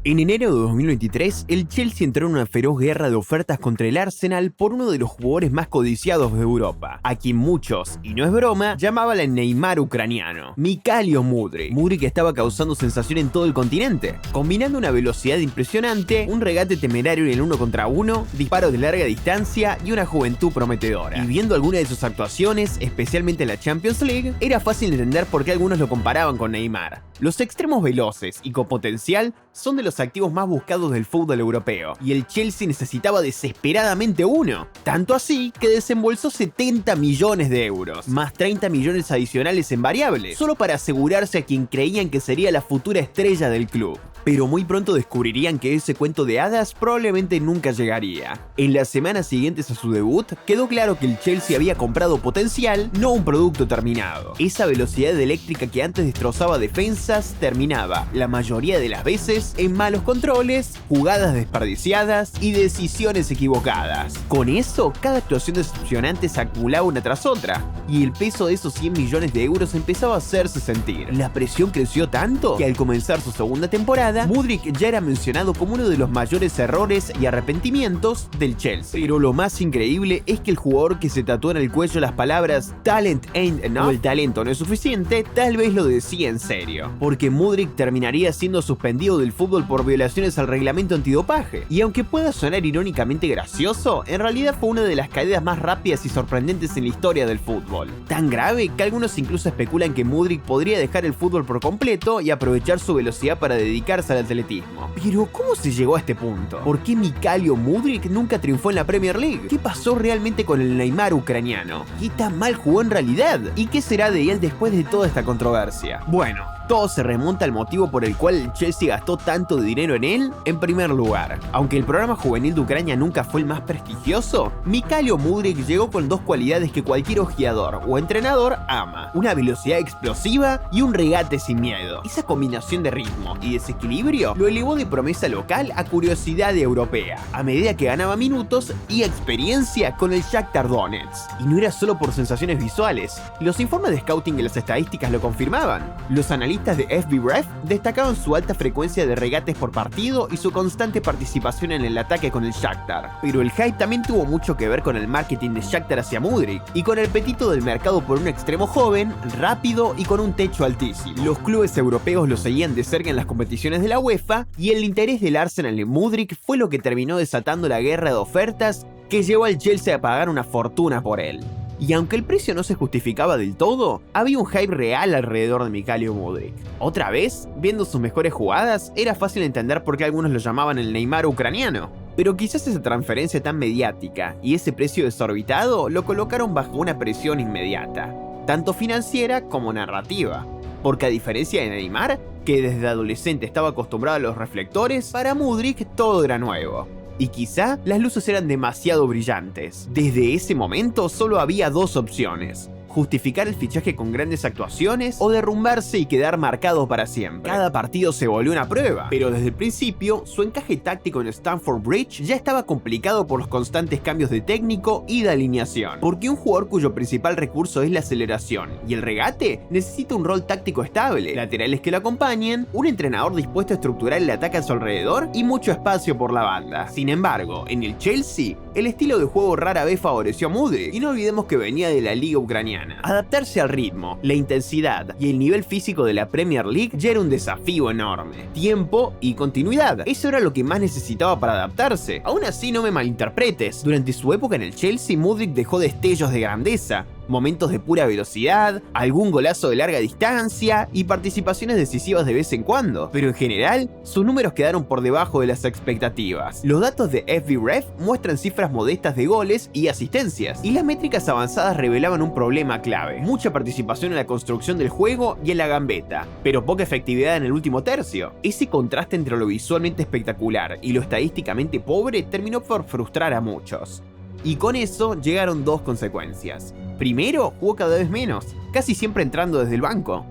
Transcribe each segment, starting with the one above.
En enero de 2023, el Chelsea entró en una feroz guerra de ofertas contra el Arsenal por uno de los jugadores más codiciados de Europa, a quien muchos, y no es broma, llamaban el Neymar ucraniano, Mikhailo Mudryk. Mudryk estaba causando sensación en todo el continente, combinando una velocidad impresionante, un regate temerario en el 1 contra 1, disparos de larga distancia y una juventud prometedora. Y viendo algunas de sus actuaciones, especialmente en la Champions League, era fácil entender por qué algunos lo comparaban con Neymar. Los extremos veloces y con potencial son de los activos más buscados del fútbol europeo, y el Chelsea necesitaba desesperadamente uno. Tanto así que desembolsó 70 millones de euros, más 30 millones adicionales en variables, solo para asegurarse a quien creían que sería la futura estrella del club. Pero muy pronto descubrirían que ese cuento de hadas probablemente nunca llegaría. En las semanas siguientes a su debut, quedó claro que el Chelsea había comprado potencial, no un producto terminado. Esa velocidad eléctrica que antes destrozaba defensas terminaba, la mayoría de las veces, en malos controles, jugadas desperdiciadas y decisiones equivocadas. Con eso, cada actuación decepcionante se acumulaba una tras otra, y el peso de esos 100 millones de euros empezaba a hacerse sentir. La presión creció tanto que al comenzar su segunda temporada, Mudryk ya era mencionado como uno de los mayores errores y arrepentimientos del Chelsea. Pero lo más increíble es que el jugador que se tatuó en el cuello las palabras "talent ain't enough", o el talento no es suficiente, tal vez lo decía en serio. Porque Mudryk terminaría siendo suspendido del fútbol por violaciones al reglamento antidopaje. Y aunque pueda sonar irónicamente gracioso, en realidad fue una de las caídas más rápidas y sorprendentes en la historia del fútbol. Tan grave que algunos incluso especulan que Mudryk podría dejar el fútbol por completo y aprovechar su velocidad para dedicarse al atletismo. Pero ¿cómo se llegó a este punto? ¿Por qué Mikhailo Mudryk nunca triunfó en la Premier League? ¿Qué pasó realmente con el Neymar ucraniano? ¿Qué tan mal jugó en realidad? ¿Y qué será de él después de toda esta controversia? Bueno, todo se remonta al motivo por el cual el Chelsea gastó tanto dinero en él. En primer lugar, aunque el programa juvenil de Ucrania nunca fue el más prestigioso, Mikhailo Mudryk llegó con dos cualidades que cualquier ojeador o entrenador ama: una velocidad explosiva y un regate sin miedo. Esa combinación de ritmo y desequilibrio lo elevó de promesa local a curiosidad europea, a medida que ganaba minutos y experiencia con el Shakhtar Donetsk. Y no era solo por sensaciones visuales, los informes de scouting y las estadísticas lo confirmaban. Los analistas de FBref destacaban su alta frecuencia de regates por partido y su constante participación en el ataque con el Shakhtar. Pero el hype también tuvo mucho que ver con el marketing de Shakhtar hacia Mudryk y con el apetito del mercado por un extremo joven, rápido y con un techo altísimo. Los clubes europeos lo seguían de cerca en las competiciones de la UEFA, y el interés del Arsenal en Mudryk fue lo que terminó desatando la guerra de ofertas que llevó al Chelsea a pagar una fortuna por él. Y aunque el precio no se justificaba del todo, había un hype real alrededor de Mikhailo Mudryk. Otra vez, viendo sus mejores jugadas, era fácil entender por qué algunos lo llamaban el Neymar ucraniano. Pero quizás esa transferencia tan mediática y ese precio desorbitado lo colocaron bajo una presión inmediata, tanto financiera como narrativa. Porque a diferencia de Neymar, que desde adolescente estaba acostumbrado a los reflectores, para Mudryk todo era nuevo. Y quizá las luces eran demasiado brillantes. Desde ese momento solo había dos opciones: justificar el fichaje con grandes actuaciones o derrumbarse y quedar marcado para siempre. Cada partido se volvió una prueba, pero desde el principio su encaje táctico en Stamford Bridge ya estaba complicado por los constantes cambios de técnico y de alineación. Porque un jugador cuyo principal recurso es la aceleración y el regate necesita un rol táctico estable, laterales que lo acompañen, un entrenador dispuesto a estructurar el ataque a su alrededor y mucho espacio por la banda. Sin embargo, en el Chelsea, el estilo de juego rara vez favoreció a Mudryk, y no olvidemos que venía de la liga ucraniana. Adaptarse al ritmo, la intensidad y el nivel físico de la Premier League ya era un desafío enorme. Tiempo y continuidad, eso era lo que más necesitaba para adaptarse. Aún así, no me malinterpretes, durante su época en el Chelsea, Mudryk dejó destellos de grandeza, momentos de pura velocidad, algún golazo de larga distancia y participaciones decisivas de vez en cuando, pero en general sus números quedaron por debajo de las expectativas. Los datos de FBref muestran cifras modestas de goles y asistencias, y las métricas avanzadas revelaban un problema clave: mucha participación en la construcción del juego y en la gambeta, pero poca efectividad en el último tercio. Ese contraste entre lo visualmente espectacular y lo estadísticamente pobre terminó por frustrar a muchos. Y con eso llegaron dos consecuencias. Primero, jugó cada vez menos, casi siempre entrando desde el banco.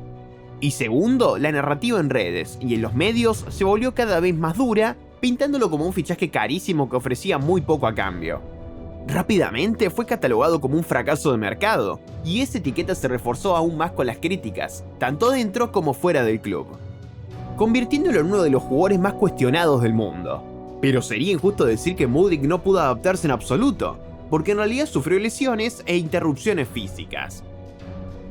Y segundo, la narrativa en redes y en los medios se volvió cada vez más dura, pintándolo como un fichaje carísimo que ofrecía muy poco a cambio. Rápidamente fue catalogado como un fracaso de mercado, y esa etiqueta se reforzó aún más con las críticas, tanto dentro como fuera del club. convirtiéndolo en uno de los jugadores más cuestionados del mundo. Pero sería injusto decir que Mudryk no pudo adaptarse en absoluto, porque en realidad sufrió lesiones e interrupciones físicas.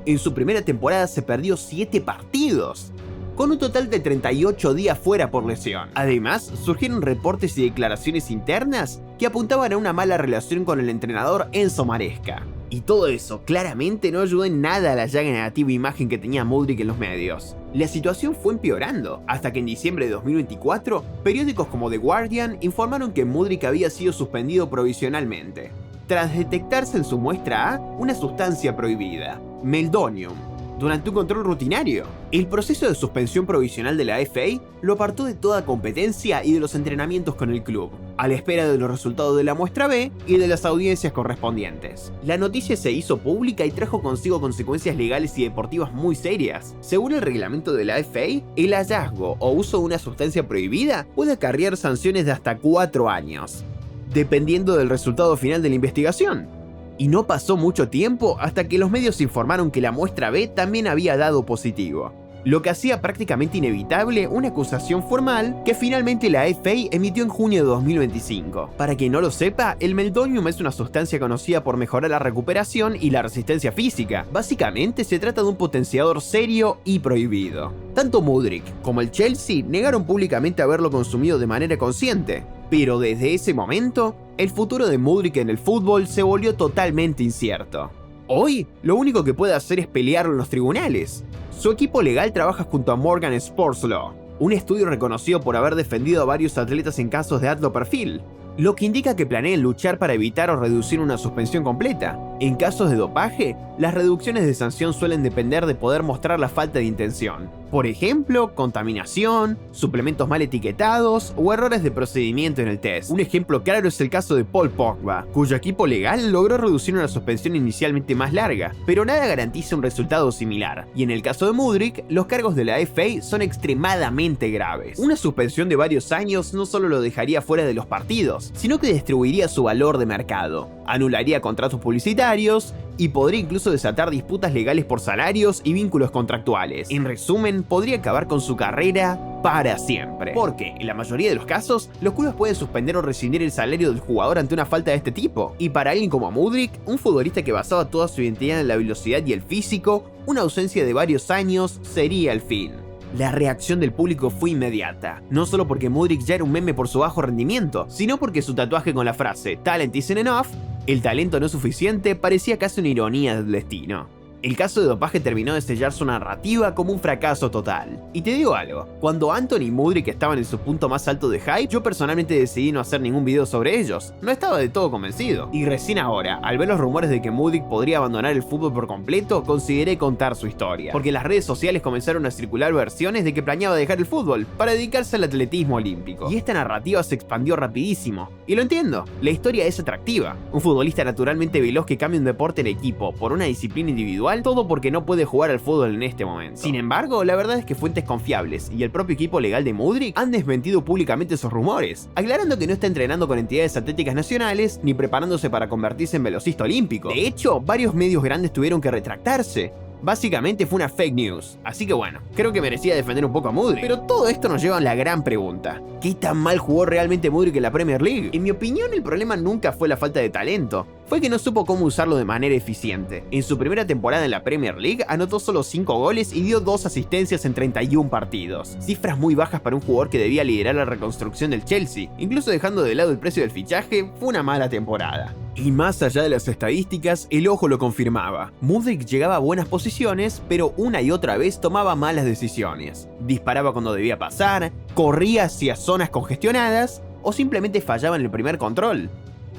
En su primera temporada se perdió 7 partidos, con un total de 38 días fuera por lesión. Además, surgieron reportes y declaraciones internas que apuntaban a una mala relación con el entrenador Enzo Maresca. Y todo eso claramente no ayudó en nada a la ya negativa imagen que tenía Mudryk en los medios. La situación fue empeorando, hasta que en diciembre de 2024, periódicos como The Guardian informaron que Mudryk había sido suspendido provisionalmente, tras detectarse en su muestra A una sustancia prohibida, meldonium, durante un control rutinario. El proceso de suspensión provisional de la FA lo apartó de toda competencia y de los entrenamientos con el club, a la espera de los resultados de la muestra B y de las audiencias correspondientes. La noticia se hizo pública y trajo consigo consecuencias legales y deportivas muy serias. Según el reglamento de la FA, el hallazgo o uso de una sustancia prohibida puede acarrear sanciones de hasta 4 años, dependiendo del resultado final de la investigación. Y no pasó mucho tiempo hasta que los medios informaron que la muestra B también había dado positivo, lo que hacía prácticamente inevitable una acusación formal que finalmente la FA emitió en junio de 2025. Para quien no lo sepa, el meldonium es una sustancia conocida por mejorar la recuperación y la resistencia física. Básicamente se trata de un potenciador serio y prohibido. Tanto Mudryk como el Chelsea negaron públicamente haberlo consumido de manera consciente, pero desde ese momento, el futuro de Mudryk en el fútbol se volvió totalmente incierto. Hoy, lo único que puede hacer es pelearlo en los tribunales. Su equipo legal trabaja junto a Morgan Sports Law, un estudio reconocido por haber defendido a varios atletas en casos de alto perfil, lo que indica que planean luchar para evitar o reducir una suspensión completa. En casos de dopaje, las reducciones de sanción suelen depender de poder mostrar la falta de intención. Por ejemplo, contaminación, suplementos mal etiquetados o errores de procedimiento en el test. Un ejemplo claro es el caso de Paul Pogba, cuyo equipo legal logró reducir una suspensión inicialmente más larga, pero nada garantiza un resultado similar. Y en el caso de Mudryk, los cargos de la FA son extremadamente graves. Una suspensión de varios años no solo lo dejaría fuera de los partidos, sino que distribuiría su valor de mercado, anularía contratos publicitarios y podría incluso desatar disputas legales por salarios y vínculos contractuales. En resumen, podría acabar con su carrera para siempre. Porque, en la mayoría de los casos, los clubes pueden suspender o rescindir el salario del jugador ante una falta de este tipo. Y para alguien como Mudryk, un futbolista que basaba toda su identidad en la velocidad y el físico, una ausencia de varios años sería el fin. La reacción del público fue inmediata, no solo porque Mudryk ya era un meme por su bajo rendimiento, sino porque su tatuaje con la frase "Talent isn't enough", el talento no es suficiente, parecía casi una ironía del destino. El caso de dopaje terminó de sellar su narrativa como un fracaso total. Y te digo algo, cuando Anthony y Mudryk estaban en su punto más alto de hype, yo personalmente decidí no hacer ningún video sobre ellos. No estaba de todo convencido. Y recién ahora, al ver los rumores de que Mudryk podría abandonar el fútbol por completo, consideré contar su historia. Porque en las redes sociales comenzaron a circular versiones de que planeaba dejar el fútbol para dedicarse al atletismo olímpico. Y esta narrativa se expandió rapidísimo. Y lo entiendo, la historia es atractiva. Un futbolista naturalmente veloz que cambia un deporte en equipo por una disciplina individual, todo porque no puede jugar al fútbol en este momento. Sin embargo, la verdad es que fuentes confiables y el propio equipo legal de Mudryk han desmentido públicamente esos rumores, aclarando que no está entrenando con entidades atléticas nacionales ni preparándose para convertirse en velocista olímpico. De hecho, varios medios grandes tuvieron que retractarse. Básicamente fue una fake news, así que bueno, creo que merecía defender un poco a Mudryk. Pero todo esto nos lleva a la gran pregunta: ¿qué tan mal jugó realmente Mudryk en la Premier League? En mi opinión, el problema nunca fue la falta de talento, fue que no supo cómo usarlo de manera eficiente. En su primera temporada en la Premier League anotó solo 5 goles y dio 2 asistencias en 31 partidos. Cifras muy bajas para un jugador que debía liderar la reconstrucción del Chelsea. Incluso dejando de lado el precio del fichaje, fue una mala temporada. Y más allá de las estadísticas, el ojo lo confirmaba. Mudryk llegaba a buenas posiciones, pero una y otra vez tomaba malas decisiones. Disparaba cuando debía pasar, corría hacia zonas congestionadas o simplemente fallaba en el primer control.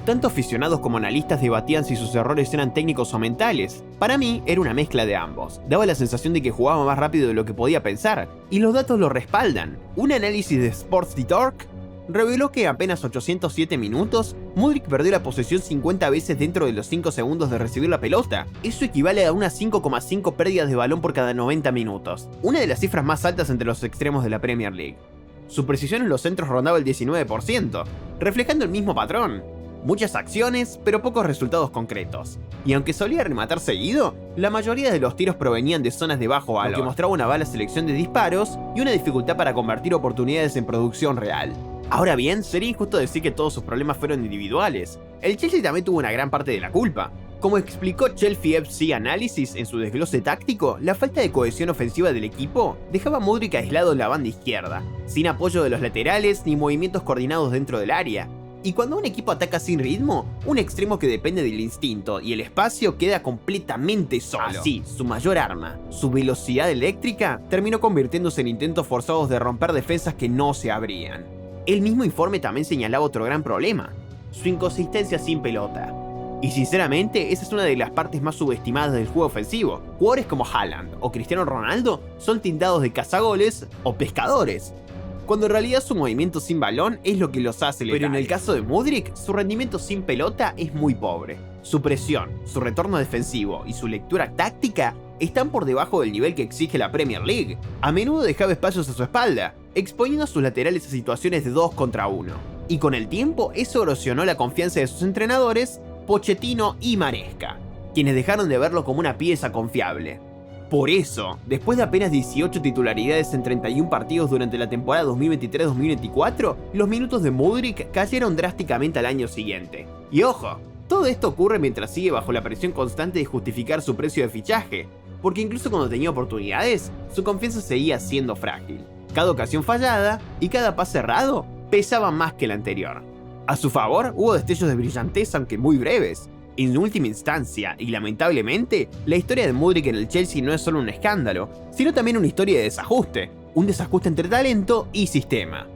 Tanto aficionados como analistas debatían si sus errores eran técnicos o mentales. Para mí, era una mezcla de ambos. Daba la sensación de que jugaba más rápido de lo que podía pensar, y los datos lo respaldan. Un análisis de Sports Direct reveló que en apenas 807 minutos, Mudryk perdió la posesión 50 veces dentro de los 5 segundos de recibir la pelota. Eso equivale a unas 5,5 pérdidas de balón por cada 90 minutos, una de las cifras más altas entre los extremos de la Premier League. Su precisión en los centros rondaba el 19%, reflejando el mismo patrón. Muchas acciones, pero pocos resultados concretos. Y aunque solía rematar seguido, La mayoría de los tiros provenían de zonas de bajo valor, lo que mostraba una mala selección de disparos y una dificultad para convertir oportunidades en producción real. Ahora bien, sería injusto decir que todos sus problemas fueron individuales. El Chelsea también tuvo una gran parte de la culpa. Como explicó Chelsea FC Analysis en su desglose táctico, la falta de cohesión ofensiva del equipo dejaba a Mudryk aislado en la banda izquierda, sin apoyo de los laterales ni movimientos coordinados dentro del área. Y cuando un equipo ataca sin ritmo, un extremo que depende del instinto y el espacio queda completamente solo. Así, su mayor arma, su velocidad eléctrica, terminó convirtiéndose en intentos forzados de romper defensas que no se abrían. El mismo informe también señalaba otro gran problema: su inconsistencia sin pelota. Y sinceramente, esa es una de las partes más subestimadas del juego ofensivo. Jugadores como Haaland o Cristiano Ronaldo son tildados de cazagoles o pescadores, cuando en realidad su movimiento sin balón es lo que los hace letales. Pero en el caso de Mudryk, su rendimiento sin pelota es muy pobre. Su presión, su retorno defensivo y su lectura táctica están por debajo del nivel que exige la Premier League. A menudo dejaba espacios a su espalda, exponiendo a sus laterales a situaciones de 2 contra 1. Y con el tiempo, eso erosionó la confianza de sus entrenadores, Pochettino y Maresca, quienes dejaron de verlo como una pieza confiable. Por eso, después de apenas 18 titularidades en 31 partidos durante la temporada 2023-2024, los minutos de Mudryk cayeron drásticamente al año siguiente. Y ojo, todo esto ocurre mientras sigue bajo la presión constante de justificar su precio de fichaje, porque incluso cuando tenía oportunidades, su confianza seguía siendo frágil. Cada ocasión fallada y cada pase errado pesaba más que el anterior. A su favor, hubo destellos de brillantez, aunque muy breves. En última instancia, y lamentablemente, la historia de Mudryk en el Chelsea no es solo un escándalo, sino también una historia de desajuste, un desajuste entre talento y sistema,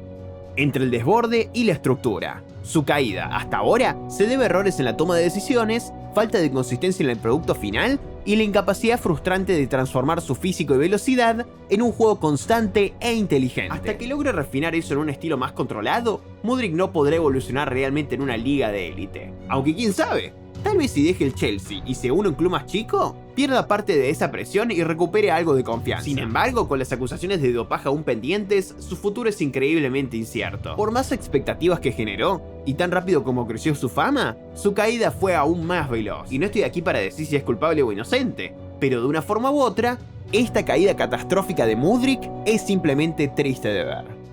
entre el desborde y la estructura. Su caída, hasta ahora, se debe a errores en la toma de decisiones, falta de consistencia en el producto final y la incapacidad frustrante de transformar su físico y velocidad en un juego constante e inteligente. Hasta que logre refinar eso en un estilo más controlado, Mudryk no podrá evolucionar realmente en una liga de élite. Aunque quién sabe, tal vez si deje el Chelsea y se une a un club más chico, pierda parte de esa presión y recupere algo de confianza. Sin embargo, con las acusaciones de dopaje aún pendientes, su futuro es increíblemente incierto. Por más expectativas que generó, y tan rápido como creció su fama, su caída fue aún más veloz. Y no estoy aquí para decir si es culpable o inocente, pero de una forma u otra, esta caída catastrófica de Mudryk es simplemente triste de ver.